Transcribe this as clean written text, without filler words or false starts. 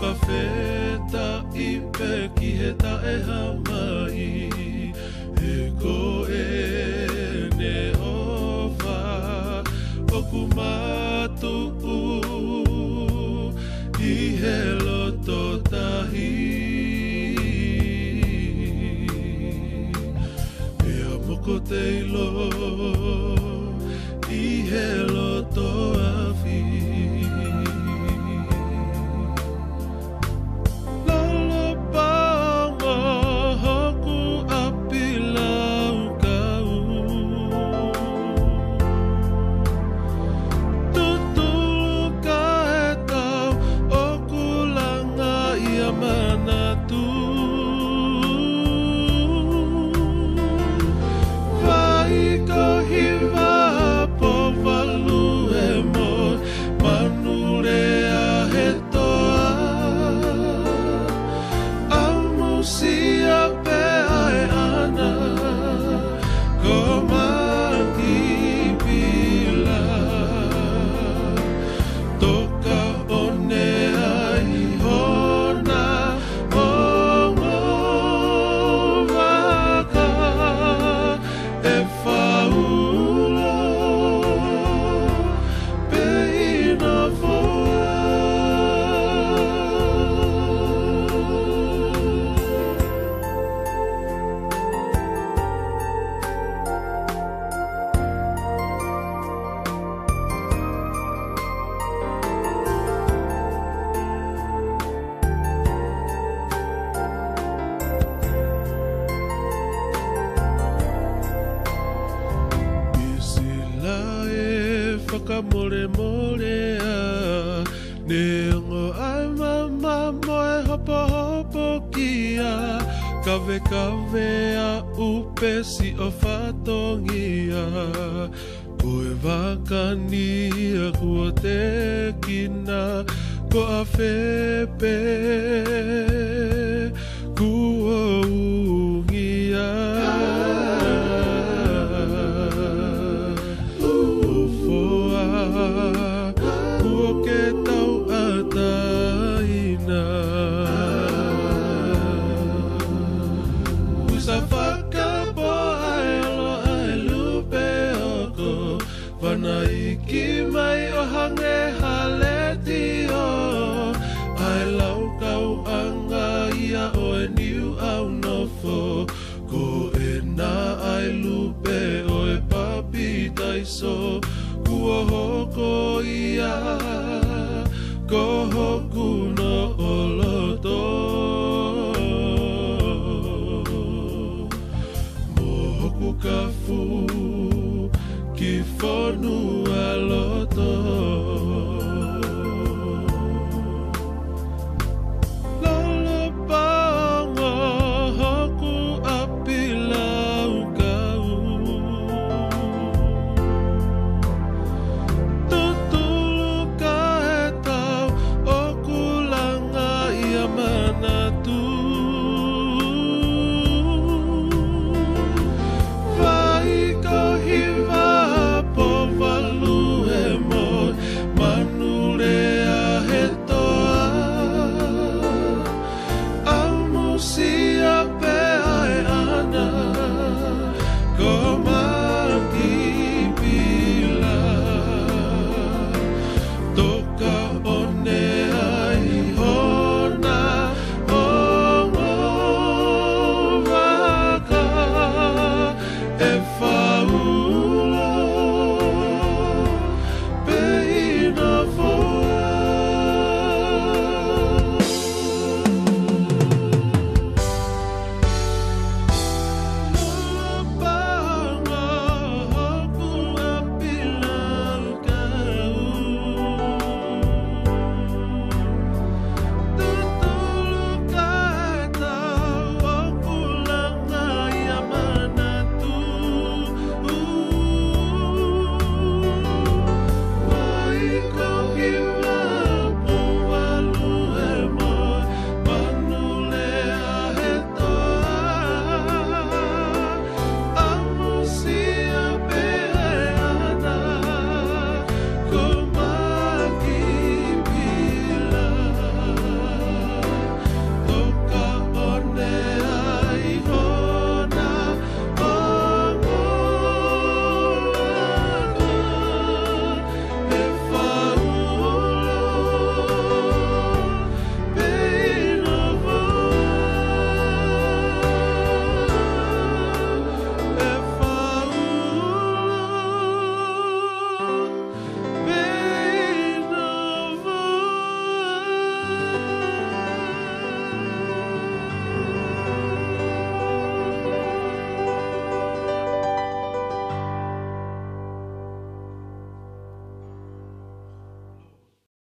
ka wheta I peki he tae hamai he ko e ne owa o kumatu I he loto tahi Ea moko teilo I he loto awi Whakamore morea Ne ongo ai mama moe hopo hopo kia Kawe kawe a upesi o whatongia Koe wakania kua te kina Ko a whepe kua ungia Iki mai o hange haleti o Ai lau kau anga ia o e niu au nofo Ko e na ai lupe o e papi taiso Kua hoko ia ko hoku